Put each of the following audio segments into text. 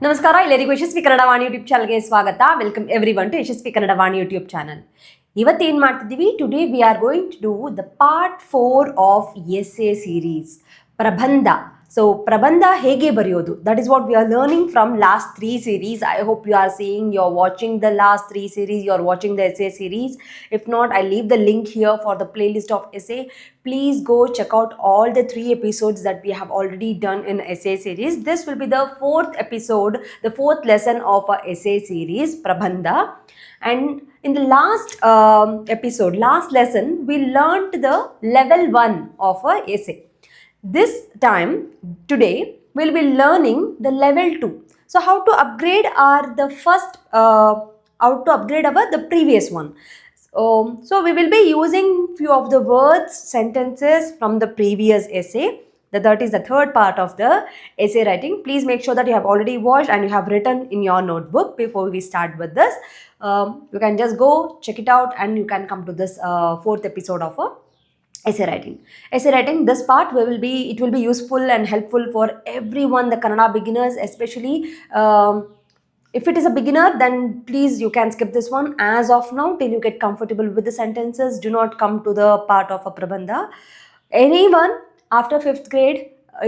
ನಮಸ್ಕಾರ ಎಲ್ಲರಿಗೂ ಯಶಸ್ವಿ ಕನ್ನಡ ವಾಣಿ ಯೂಟ್ಯೂಬ್ ಚಾನಲ್ಗೆ ಸ್ವಾಗತ. Welcome everyone to Yashasvi Kannada Vani YouTube channel. ಇವತ್ತೇನು ಮಾಡ್ತಿದ್ದೀವಿ? Today we are going to do the part 4 of essay series ಪ್ರಬಂಧ. ಸೊ ಪ್ರಬಂಧ ಹೇಗೆ ಬರೆಯೋದು, that is what we are learning from last 3 series. I hope you are seeing, you are watching the last 3 series, you are watching the essay series. If not, I leave the link here for the playlist of essay. Please go check out all the 3 episodes that we have already done in essay series. This will be the 4th episode, the 4th lesson of our essay series Prabandha. And in the last episode, last lesson, we learnt the level 1 of a essay. This time, today, we'll be learning the level 2. So how to upgrade the previous one. So we will be using few of the words, sentences from the previous essay. That is the third part of the essay writing. Please make sure that you have already watched and you have written in your notebook before we start with this. You can just go check it out and you can come to this 4th episode of essay writing. This part will be useful and helpful for everyone, the Kannada beginners especially. If it is a beginner, then please you can skip this one as of now till you get comfortable with the sentences. Do not come to the part of a prabandha. Anyone after 5th grade,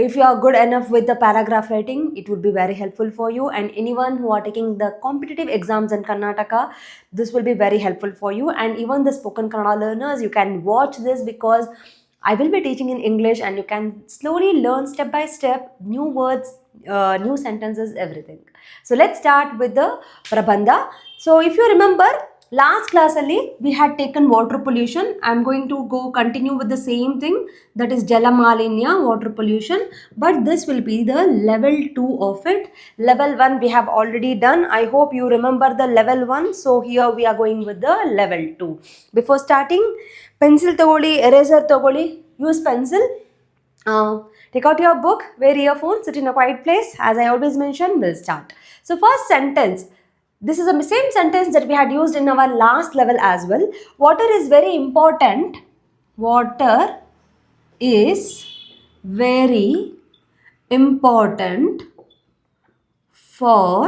if you are good enough with the paragraph writing, it would be very helpful for you. And anyone who are taking the competitive exams in Karnataka, this will be very helpful for you. And even the spoken Kannada learners, you can watch this because I will be teaching in English and you can slowly learn step by step new words, new sentences, everything. So let's start with the Prabandha. So if you remember, last class ali we had taken water pollution. I am going to continue with the same thing, that is Jala Malinya, water pollution, but this will be the level 2 of it. Level 1 we have already done. I hope you remember the level 1. So here we are going with the level 2. Before starting, pencil tagoli, eraser tagoli, use pencil. Take out your book, wear earphones, sit in a quiet place. As I always mention, we'll start. So first sentence, this is the same sentence that we had used in our last level as well. Water is very important. Water is very important for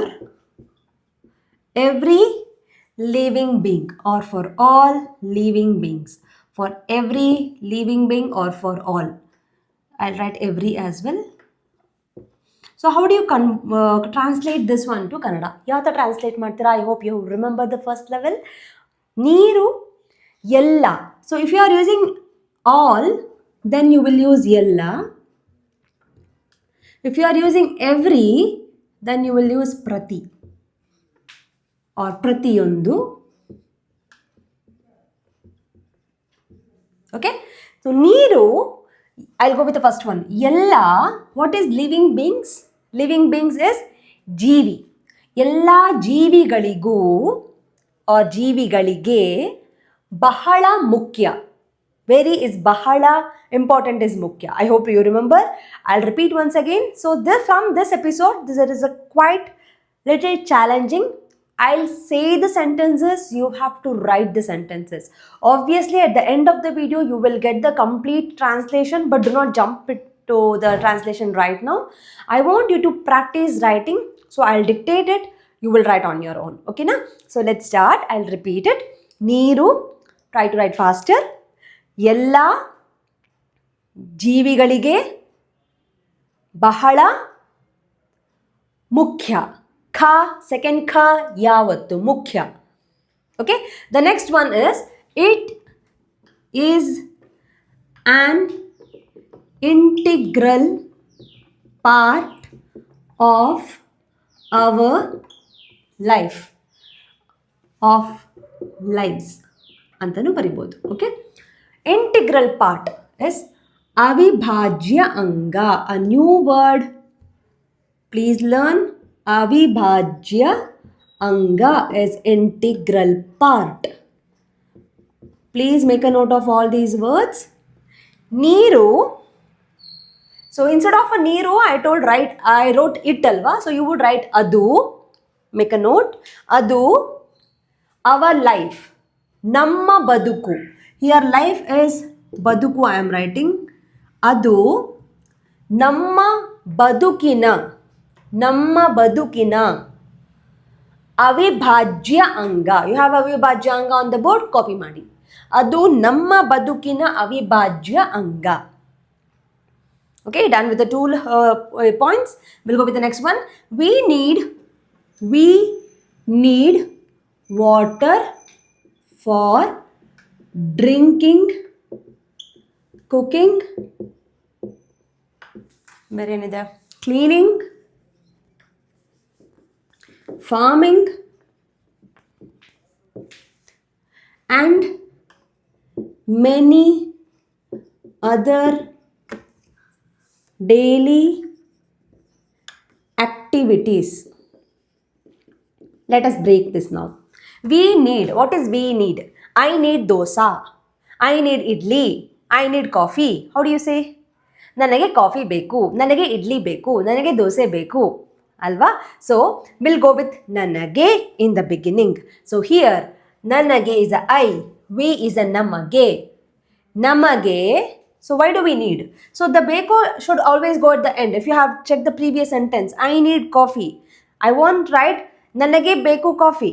every living being or for all living beings. For every living being or for all. I'll write every as well. So how do you translate this one to Kannada? Yavata translate ಮಾಡ್ತೀರಾ? I hope you remember the first level. ನೀರು ಎಲ್ಲ. So if you are using all, then you will use ಎಲ್ಲ. If you are using every, then you will use prati or pratiyondu. Okay? So ನೀರು, I'll go with the first one. Yella, what is living beings? Living beings is jeevi. Yella jeeviಗಳಿಗೂ or jeeviಗಳಿಗೆ ಬಹಳ ಮುಖ್ಯ. Very is bahala, important is mukhya. I hope you remember. I'll repeat once again. So from this episode, there is a quite little challenging. I'll say the sentences, you have to write the sentences. Obviously, at the end of the video, you will get the complete translation, but do not jump to the translation right now. I want you to practice writing. So I'll dictate it. You will write on your own. Okay, na? So let's start. I'll repeat it. Neeru, try to write faster. ಎಲ್ಲ ಜೀವಿಗಳಿಗೆ ಬಹಳ ಮುಖ್ಯ. ಖ, second ಖ ಯಾವತ್ತು ಮುಖ್ಯ. Okay, the next one is it is an integral part of our life, of lives ಅಂತಲೂ ಬರಿಬೋದು. Okay, integral part is avibhajya anga, a new word. Please learn. Avibhajya anga is integral part. Please make a note of all these words. Neeru. So instead of a neeru, I wrote it alva. So you would write adu. Make a note. Adu, our life. Namma baduku. Here life is baduku, I am writing. Adu namma badukina ನಮ್ಮ ಬದುಕಿನ ಅವಿಭಾಜ್ಯ ಅಂಗ. You have ಅವಿಭಾಜ್ಯ ಅಂಗ on the board, copy ಮಾಡಿ. ಅದು ನಮ್ಮ ಬದುಕಿನ ಅವಿಭಾಜ್ಯ ಅಂಗ. Okay, done with the two points. We'll go with the next one. We need water for drinking, cooking, cleaning, farming, and many other daily activities. Let us break this now. We need. What is we need? I need dosa. I need idli. I need coffee. How do you say? ನನಗೆ coffee ಬೇಕು, ನನಗೆ ಇಡ್ಲಿ ಬೇಕು, ನನಗೆ ದೋಸೆ ಬೇಕು ಅಲ್ವಾ? So will go with ನನಗೆ in the beginning. So here ನನಗೆ is a I, we is a ನಮಗೆ. ನಮಗೆ. So why do we need? So the beko should always go at the end. If you have checked the previous sentence, I need coffee. I won't write ನನಗೆ ಬೇಕು coffee.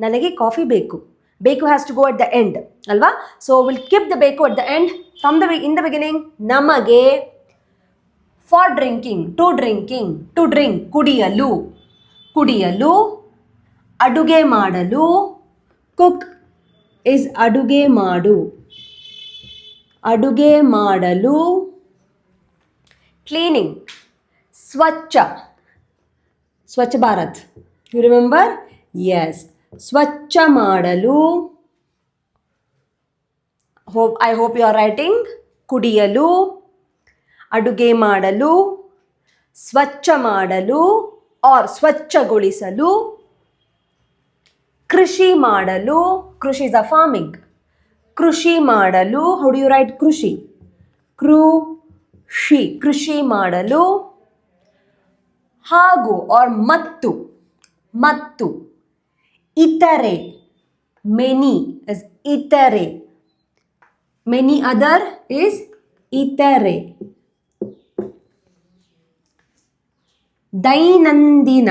ನನಗೆ coffee ಬೇಕು. Beku has to go at the end. Alva? So we'll keep the beku at the end. From the in the beginning, namage for drinking, to drink, kudiyalu, kudiyalu, aduge madalu, cook is aduge madu, aduge madalu, cleaning, swachha, Swachh Bharat. You remember? Yes. ಸ್ವಚ್ಛ ಮಾಡಲು. I hope you are writing. ಕುಡಿಯಲು, ಅಡುಗೆ ಮಾಡಲು, ಸ್ವಚ್ಛ ಮಾಡಲು or ಸ್ವಚ್ಛಗೊಳಿಸಲು, ಕೃಷಿ ಮಾಡಲು. ಕೃಷಿ is a farming. ಕೃಷಿ ಮಾಡಲು. How do you write ಕೃಷಿ? ಕೃಷಿ. ಕೃಷಿ ಮಾಡಲು. ಹಾಗೂ or ಮತ್ತು. ಮತ್ತು. ಇತರೆ. Many is ಇತರೆ. Many other is ಇತರೆ. ದೈನಂದಿನ.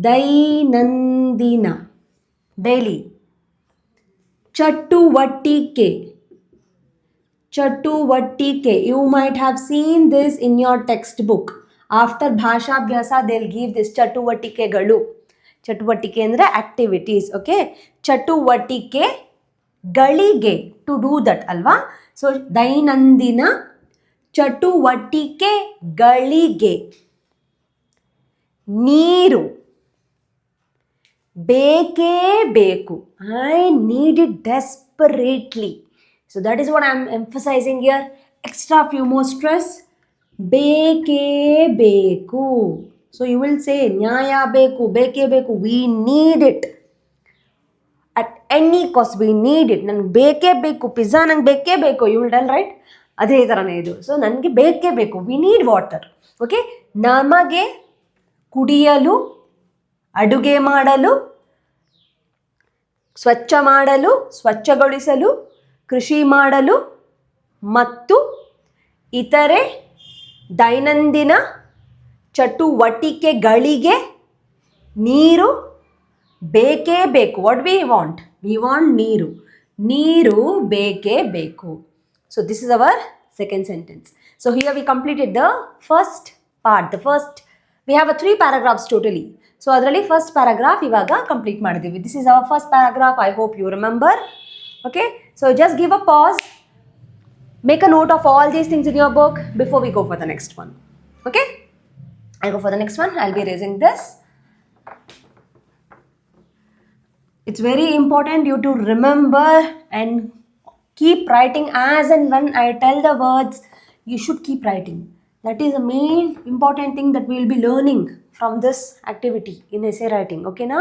ದೈನಂದಿನ. Daily. ಚಟುವಟಿಕೆ. ಚಟುವಟಿಕೆ. You might have seen this in your textbook. After ಭಾಷಾಭ್ಯಾಸ they'll give this ಚಟುವಟಿಕೆಗಳು. ಚಟುವಟಿಕೆ ಅಂದರೆ ಆಕ್ಟಿವಿಟೀಸ್. ಓಕೆ, ಚಟುವಟಿಕೆ ಗಳಿಗೆ, ಟು ಡೂ ದಟ್ ಅಲ್ವಾ? ಸೊ ದೈನಂದಿನ ಚಟುವಟಿಕೆಗಳಿಗೆ. ನೀರು. ಬೇಕೇ ಬೇಕು. I need it desperately. So that is what I am emphasising here. Extra few more stress. ಬೇಕೇ ಬೇಕು. So you will say ನ್ಯಾಯ ಬೇಕು, ಬೇಕೇ ಬೇಕು. We need it. At any cost we need it. ನನಗೆ ಬೇಕೇ ಬೇಕು. ಪಿಜ್ಜಾ ನಂಗೆ ಬೇಕೇ ಬೇಕು. You will tell, right? ಅದೇ ಥರನೇ ಇದು. ಸೊ ನನಗೆ ಬೇಕೇ ಬೇಕು. We need water. ಓಕೆ, ನಮಗೆ ಕುಡಿಯಲು, ಅಡುಗೆ ಮಾಡಲು, ಸ್ವಚ್ಛ ಮಾಡಲು, ಸ್ವಚ್ಛಗೊಳಿಸಲು, ಕೃಷಿ ಮಾಡಲು ಮತ್ತು ಇತರೆ ದೈನಂದಿನ ಚಟುವಟಿಕೆಗಳಿಗೆ ನೀರು ಬೇಕೇ ಬೇಕು. What we want? We want ನೀರು. ನೀರು ಬೇಕೇ ಬೇಕು. So this is our second sentence. So here we completed the first part. We have 3 paragraphs totally. So ಅದರಲ್ಲಿ ಫಸ್ಟ್ ಪ್ಯಾರಾಗ್ರಾಫ್ ಇವಾಗ ಕಂಪ್ಲೀಟ್ ಮಾಡಿದ್ದೀವಿ. This is our first paragraph. I hope you remember. Okay, so just give a pause. Make a note of all these things in your book before we go for the next one. Okay? I'll go for the next one. I'll be erasing this. It's very important you to remember and keep writing as and when I tell the words. You should keep writing. That is the main important thing that we will be learning from this activity in essay writing. Okay, na?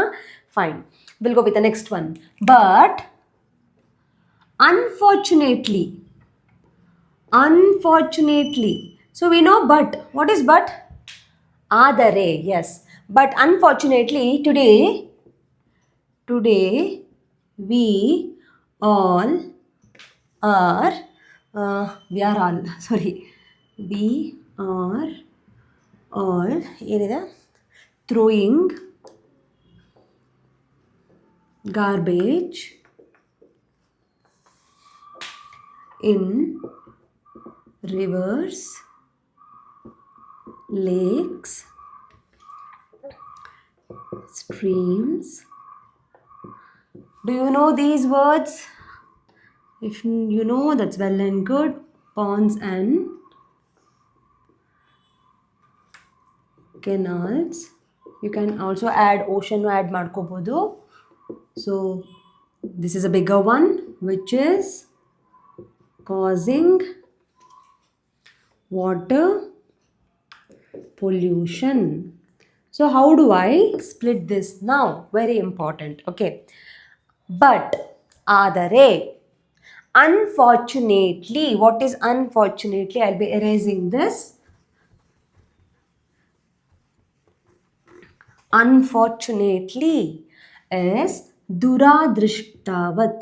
Fine. We'll go with the next one. But unfortunately, so we know but. What is but? Adare. Yes, but unfortunately today we all are we are or ಏನಿದೆ throwing garbage in rivers, lakes, streams. Do you know these words? If you know, that's well and good. Ponds and canals. You can also add ocean add ಮಾಡ್ಕೋಬಹುದು. So this is a bigger one, which is causing water pollution. So how do I split this now? Very important. Okay. But ಆದರೆ unfortunately, what is unfortunately? I'll be erasing this. Unfortunately is duradrishtavat.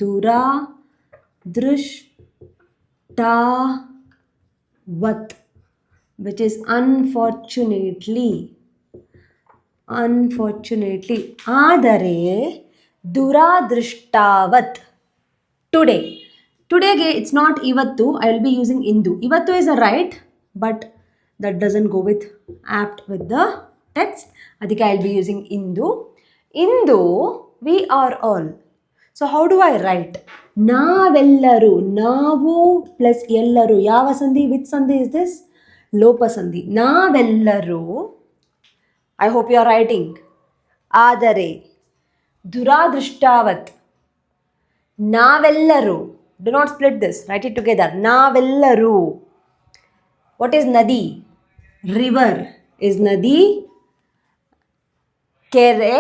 Duradrishtavat, which is unfortunately. ಆದರೆ duradrishtavat, today it's not ivattu. I will be using indu. Ivattu is a right, but that doesn't go with apt with the text. Adhike I will be using indu. We are all. So how do I write? Navellaru. Navu plus ellaru. Yava sandhi? Which sandhi is this? Lopa sandhi. Navellaru. I hope you are writing. Adare. Duradrishtavat. Navellaru. Do not split this. Write it together. Navellaru. What is nadi? River is nadi. Kere.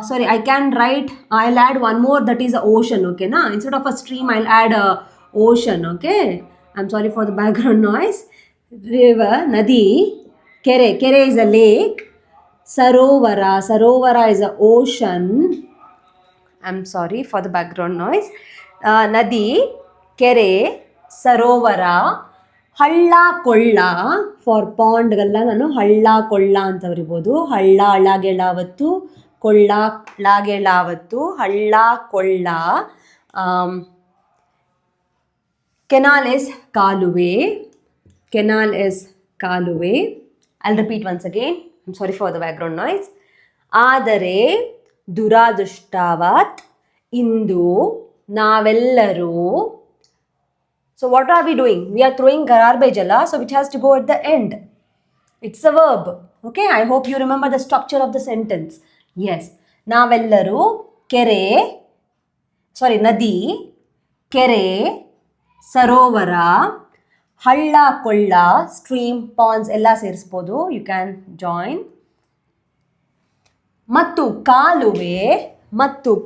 Sorry, I can write. I'll add one more, that is a ocean. Okay, na? Instead of a stream, I'll add a ocean. Okay. I'm sorry for the background noise. River, nadi. Kere is a lake. Sarovara is a ocean. I'm sorry for the background noise. Nadi, kere, sarovara, ಹಳ್ಳ ಕೊಳ್ಳ. For ಪಾಂಡ್ಗೆಲ್ಲ ನಾನು ಹಳ್ಳ ಕೊಳ್ಳ ಅಂತ ಬರಿಬೋದು. ಹಳ್ಳ ಳಗೆಳಾವತ್ತು, ಕೊಳ್ಳ ಳಗೆಳಾವತ್ತು, ಹಳ್ಳ ಕೊಳ್ಳ. ಕೆನಾಲ್ ಇಸ್ ಕಾಲುವೆ. I'll repeat once again. I'm sorry for the background noise. ಆದರೆ ದುರಾದೃಷ್ಟವತ್ ಇಂದು ನಾವೆಲ್ಲರೂ. So what are we doing? We are throwing garbage, so which has to go at the end. It's a verb. Okay, I hope you remember the structure of the sentence. Yes. Navellaru nadi, kere, sarovara, halla kolla, stream, ponds ella ಸೇರಿಸಬಹುದು. You can join. ಮತ್ತು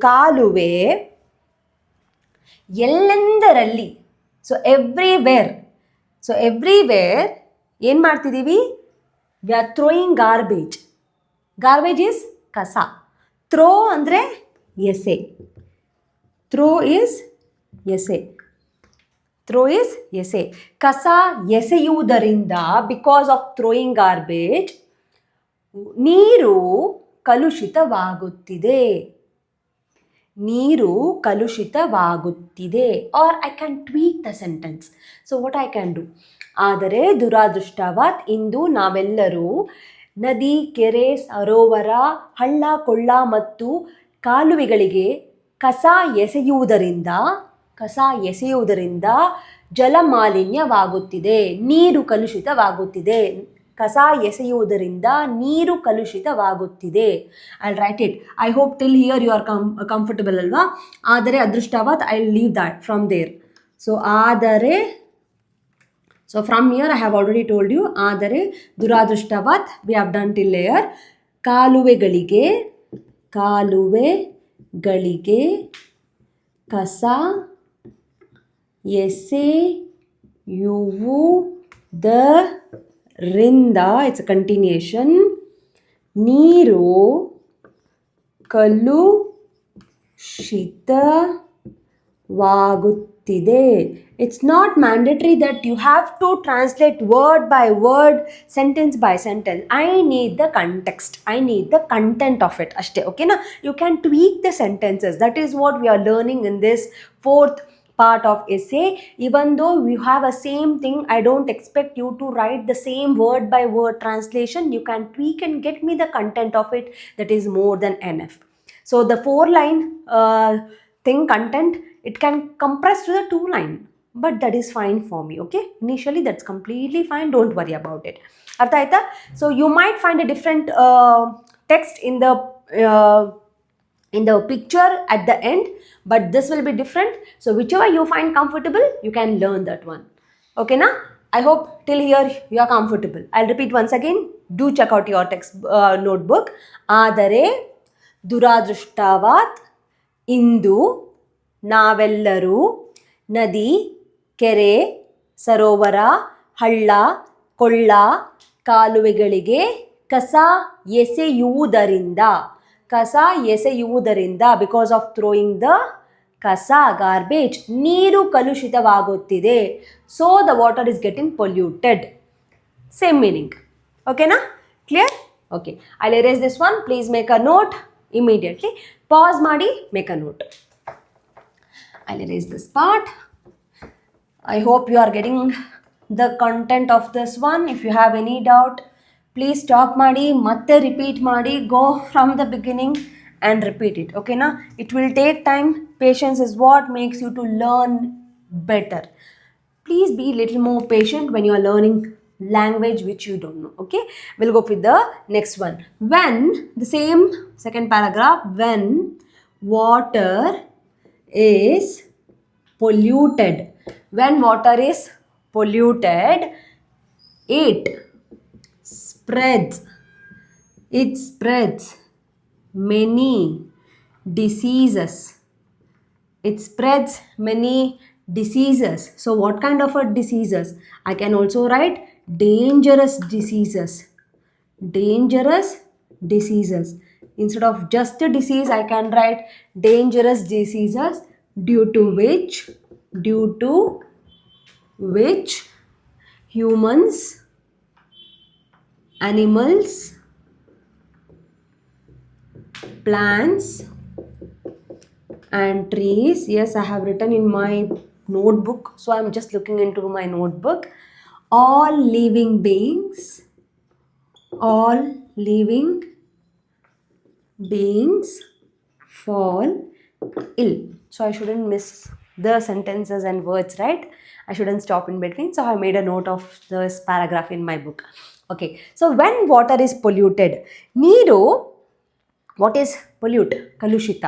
ಕಾಲುವೆ ಎಲ್ಲೆಂದರಲ್ಲಿ. So everywhere ಏನು ಮಾಡ್ತಿದ್ದೀವಿ? We are throwing garbage is ಕಸ. Throw ಅಂದರೆ ಎಸೆ. Throw is ಎಸೆ. ಕಸ ಎಸೆಯುವುದರಿಂದ, ಬಿಕಾಸ್ ಆಫ್ ಥ್ರೋಯಿಂಗ್ ಗಾರ್ಬೇಜ್, ನೀರು ಕಲುಷಿತವಾಗುತ್ತಿದೆ. Or I can tweak the sentence. So what I can do? ಆದರೆ ದುರಾದೃಷ್ಟವತ್ ಇಂದು ನಾವೆಲ್ಲರೂ ನದಿ, ಕೆರೆ, ಸರೋವರ, ಹಳ್ಳ ಕೊಳ್ಳ ಮತ್ತು ಕಾಲುವೆಗಳಿಗೆ ಕಸ ಎಸೆಯುವುದರಿಂದ ಜಲಮಾಲಿನ್ಯವಾಗುತ್ತಿದೆ, ನೀರು ಕಲುಷಿತವಾಗುತ್ತಿದೆ. ಕಸ ಎಸೆಯುವುದರಿಂದ ನೀರು ಕಲುಷಿತವಾಗುತ್ತಿದೆ. I'll write it. I hope till here you are comfortable ಅಲ್ವಾ? ಆದರೆ ಅದೃಷ್ಟವತ್ I'll leave that from there. So ಆದರೆ, so from here I have already told you. ಆದರೆ ದುರಾದೃಷ್ಟವತ್ we have done till here. ಕಾಲುವೆಗಳಿಗೆ ಕಸ ಎಸೆಯುವುದರಿಂದ, it's a continuation, ನೀರು ಕಲುಷಿತವಾಗುತ್ತಿದೆ. It's not mandatory that you have to translate word by word, sentence by sentence. I need the context, I need the content of it ashte. Okay na, you can tweak the sentences. That is what we are learning in this fourth part of essay. Even though we have a same thing, I don't expect you to write the same word by word translation. You can tweak and get me the content of it. That is more than enough. So the 4-line thing content, it can compress to the 2-line, but that is fine for me. Okay, initially that's completely fine, don't worry about it. Artha aita? So you might find a different text in the picture at the end, but this will be different. So whichever you find comfortable, you can learn that one. Okay na? I hope till here you are comfortable. I'll repeat once again. Do check out your text notebook. ಆದರೆ ದುರಾದೃಷ್ಟವಶಾತ್ ಇಂದು ನಾವೆಲ್ಲರೂ ನದಿ, ಕೆರೆ, ಸರೋವರ, ಹಳ್ಳ, ಕೊಳ್ಳ, ಕಾಲುವೆಗಳಿಗೆ ಕಸ ಎಸೆಯುವುದರಿಂದ ಬಿಕಾಸ್ ಆಫ್ ಥ್ರೋಯಿಂಗ್ ದ ಕಸ, ಗಾರ್ಬೇಜ್, ನೀರು ಕಲುಷಿತವಾಗುತ್ತಿದೆ. So the water is getting polluted. Same meaning. ಓಕೆನಾ? Clear? Okay, I'll erase this one. Please make a note immediately. Pause ಮಾಡಿ, make a note. I'll erase this part. I hope you are getting the content of this one. If you have any doubt, please stop ಮಾಡಿ, ಮತ್ತೆ repeat ಮಾಡಿ, go from the beginning and repeat it. Okay na? It will take time. Patience is what makes you to learn better. Please be little more patient when you are learning language which you don't know. Okay, we'll go with the next one. When, the same second paragraph, when water is polluted, when water is polluted, it spreads many diseases. It spreads many diseases. So what kind of a diseases? I can also write dangerous diseases. Instead of just a disease, I can write dangerous diseases due to which humans, animals, plants and trees. Yes, I have written in my notebook, so I'm just looking into my notebook. All living beings fall ill. So I shouldn't miss the sentences and words, right? I shouldn't stop in between. So I made a note of this paragraph in my book. Okay, so when water is polluted, ನೀರು, what is pollute? ಕಲುಷಿತ.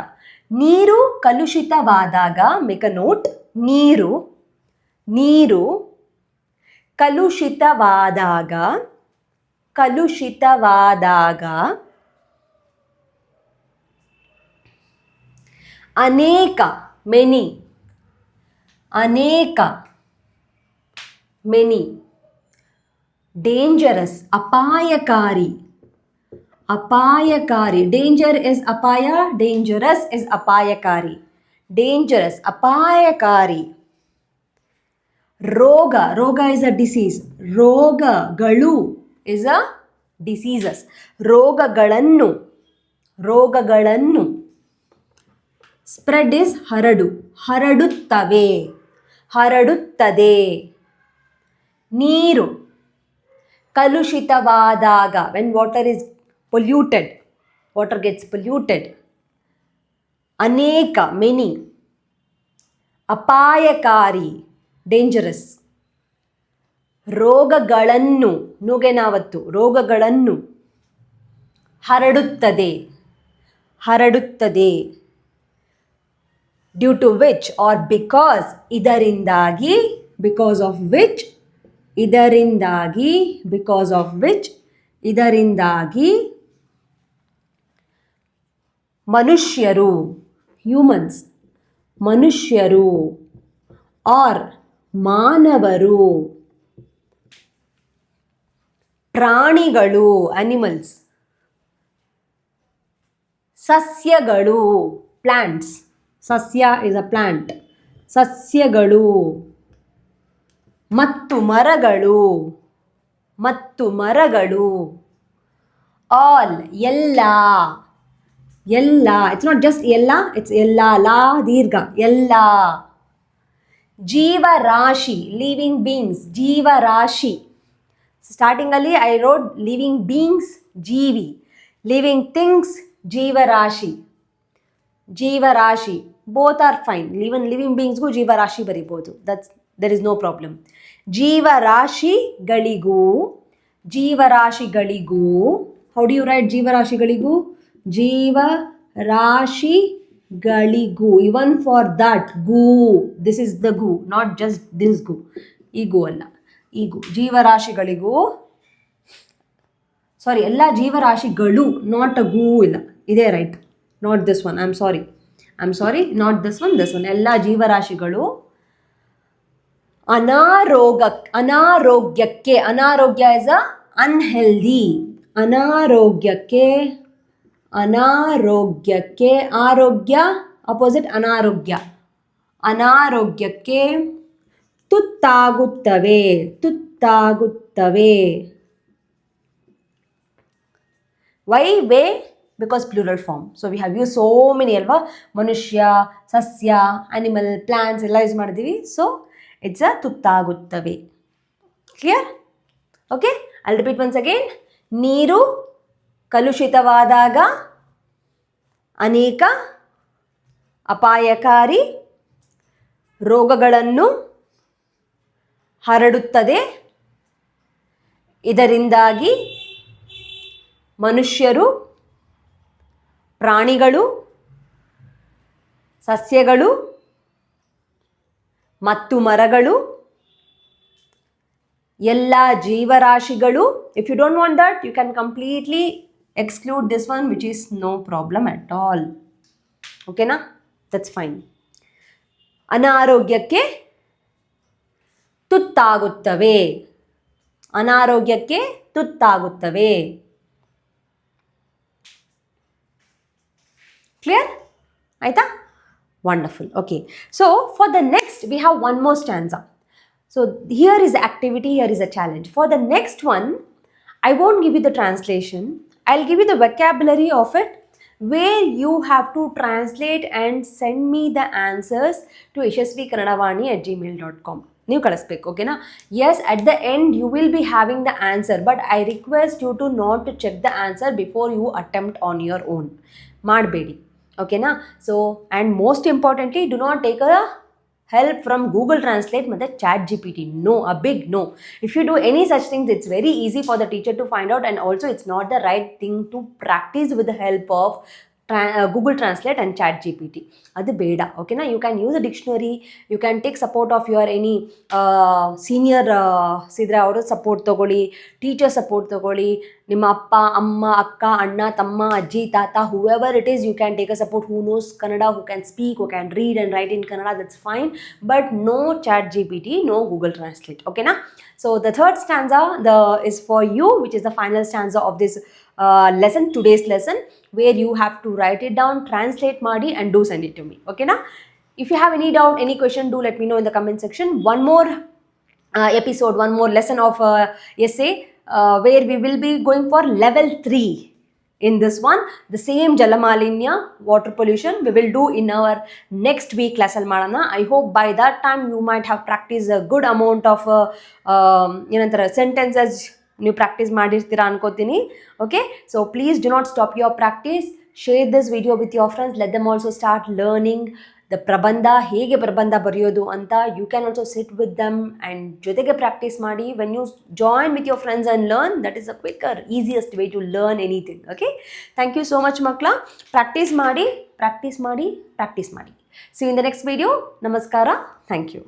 ನೀರು ಕಲುಷಿತವಾದಾಗ, make a note, ನೀರು ಕಲುಷಿತವಾದಾಗ ಅನೇಕ, many dangerous, ಅಪಾಯಕಾರಿ. Danger is apaya, dangerous is apayakari. Dangerous, ಅಪಾಯಕಾರಿ. ರೋಗ is a disease. ರೋಗಗಳು is a diseases. ರೋಗಗಳನ್ನು. Spread is ಹರಡುತ್ತದೆ. ನೀರು ಕಲುಷಿತವಾದಾಗ, when water is polluted, water gets polluted. ಅನೇಕ, many. ಅಪಾಯಕಾರಿ, dangerous. ರೋಗಗಳನ್ನು, ನುಗೆನಾವತ್ತು, ರೋಗಗಳನ್ನು. ಹರಡುತ್ತದೆ. Due to which or because, ಇದರಿಂದಾಗಿ, because of which, ಇದರಿಂದಾಗಿ ಮನುಷ್ಯರು, humans, ಮನುಷ್ಯರು or ಮಾನವರು, ಪ್ರಾಣಿಗಳು, animals, ಸಸ್ಯಗಳು, plants. Sasya is a plant. ಸಸ್ಯಗಳು ಮತ್ತು ಮರಗಳು ಮತ್ತು ಮರಗಳು. ಆಲ್ ಎಲ್ಲ ಎಲ್ಲ, ಇಟ್ಸ್ ನಾಟ್ ಜಸ್ಟ್ ಎಲ್ಲ, ಇಟ್ಸ್ ಎಲ್ಲ, ಲಾ ದೀರ್ಘ, ಎಲ್ಲ. ಜೀವರಾಶಿ ಲಿವಿಂಗ್ ಬೀಯಿಂಗ್ಸ್, ಜೀವರಾಶಿ. ಸ್ಟಾರ್ಟಿಂಗಲ್ಲಿ ಐ ರೋಡ್ ಲಿವಿಂಗ್ ಬೀಯಿಂಗ್ಸ್ ಜೀವಿ, ಲಿವಿಂಗ್ ಥಿಂಗ್ಸ್ ಜೀವರಾಶಿ. ಜೀವರಾಶಿ both are fine. Even living ಬೀಯಿಂಗ್ಸ್ಗೂ ಜೀವರಾಶಿ ಬರಿಬೋದು, ದರ್ ಇಸ್ ನೋ ಪ್ರಾಬ್ಲಮ್. ಜೀವರಾಶಿಗಳಿಗೂ, ಜೀವರಾಶಿಗಳಿಗೂ, ಹೌ ಡು ಯು ರೈಟ್ ಜೀವರಾಶಿಗಳಿಗೂ? ಜೀವರಾಶಿಗಳಿಗೂ, ಇವನ್ ಫಾರ್ ದಟ್ ಗೂ, ದಿಸ್ ಇಸ್ ದ ಗೂ, ನಾಟ್ ಜಸ್ಟ್ ದಿಸ್ ಗೂ. ಈ ಗೂ ಅಲ್ಲ, ಈ ಗೂ. ಜೀವರಾಶಿಗಳಿಗೂ, ಸಾರಿ, ಎಲ್ಲ ಜೀವರಾಶಿಗಳು, ನಾಟ್ ಅ ಗೂ ಇಲ್ಲ, ಇದೇ right. Not this one, I am sorry, not this one, this one. ಎಲ್ಲ ಜೀವರಾಶಿಗಳು ಅನಾರೋಗ್ಯಕ್ಕೆ, ಅನಾರೋಗ್ಯ ಇಸ್ ಅ ಅನ್ಹೆಲ್ದಿ, ಅನಾರೋಗ್ಯಕ್ಕೆ, ಅನಾರೋಗ್ಯಕ್ಕೆ, ಆರೋಗ್ಯ ಅಪೋಸಿಟ್ ಅನಾರೋಗ್ಯ, ಅನಾರೋಗ್ಯಕ್ಕೆ ತುತ್ತಾಗುತ್ತವೆ, ತುತ್ತಾಗುತ್ತವೆ. Why way? Because plural form. So we have use so many ಅಲ್ವಾ, ಮನುಷ್ಯ, ಸಸ್ಯ, ಅನಿಮಲ್, ಪ್ಲಾಂಟ್ಸ್ ಎಲ್ಲ ಯೂಸ್ ಮಾಡಿದ್ದೀವಿ. ಸೊ ಇಟ್ಸ್ ಅ ತುತ್ತಾಗುತ್ತವೆ. Clear? Okay, I repeat once again. ನೀರು ಕಲುಷಿತವಾದಾಗ ಅನೇಕ ಅಪಾಯಕಾರಿ ರೋಗಗಳನ್ನು ಹರಡುತ್ತದೆ. ಇದರಿಂದಾಗಿ ಮನುಷ್ಯರು, ಪ್ರಾಣಿಗಳು, ಸಸ್ಯಗಳು ಮತ್ತು ಮರಗಳು, ಎಲ್ಲ ಜೀವರಾಶಿಗಳು. If you don't want that, you can completely exclude this one, which is no problem at all. ಓಕೆನಾ? That's fine. ಅನಾರೋಗ್ಯಕ್ಕೆ ತುತ್ತಾಗುತ್ತವೆ, ಅನಾರೋಗ್ಯಕ್ಕೆ ತುತ್ತಾಗುತ್ತವೆ. ಕ್ಲಿಯರ್ ಆಯ್ತಾ? Wonderful. Okay, so for the next we have one more stanza. So here is the activity, here is a challenge. For the next one, I won't give you the translation. I'll give you the vocabulary of it, where you have to translate and send me the answers to yashasvikanadavani@gmail.com. ನೀವು ಕಳಿಸ್ಬೇಕು, ಓಕೆನಾ? Yes, at the end you will be having the answer, but I request you to not to check the answer before you attempt on your own. ಮಾಡಬೇಡಿ, ಓಕೆನಾ? So and most importantly, do not take a help from Google Translate ಮತ್ತು ChatGPT. No, a big no. If you do any such things, it's very easy for the teacher to find out, and also it's not the right thing to practice with the help of Google Translate and ChatGPT. ಅದು ಬೇಡ, ಓಕೆನಾ? You can use a dictionary, you can take support of your any senior ಸಿದ್ರೆ ಅವರು support ತೊಗೊಳ್ಳಿ, teacher support ತೊಗೊಳ್ಳಿ, ನಿಮ್ಮ ಅಪ್ಪ, ಅಮ್ಮ, ಅಕ್ಕ, ಅಣ್ಣ, ತಮ್ಮ, ಅಜ್ಜಿ, ತಾತ, whoever it is, you can take a support who knows Kannada, who can speak, who can read and write in Kannada, that's fine. But no ChatGPT, no Google Translate, okay na? So the third stanza is for you, which is the final stanza of this lesson, today's lesson, where you have to write it down, translate ಮಾಡಿ and do send it to me, okay na? If you have any doubt, any question, do let me know in the comment section. One more episode, one more lesson of essay, where we will be going for level 3 in this one. The same Jalamalinya, water pollution, we will do in our next week class al madana. I hope by that time you might have practiced a good amount of sentences ನೀವು practice ಮಾಡಿರ್ತೀರಾ ಅನ್ಕೋತೀನಿ. Okay, so please do not stop your practice. Share this video with your friends, let them also start learning the ಪ್ರಬಂಧ, ಹೇಗೆ ಪ್ರಬಂಧ ಬರೆಯೋದು ಅಂತ. You can also sit with them and ಜೊತೆಗೆ practice ಮಾಡಿ. When you join with your friends and learn, that is a quicker, easiest way to learn anything. Okay, thank you so much ಮಕ್ಕಳ. Practice ಮಾಡಿ, practice ಮಾಡಿ, practice ಮಾಡಿ. C in the next video. ನಮಸ್ಕಾರ, thank you.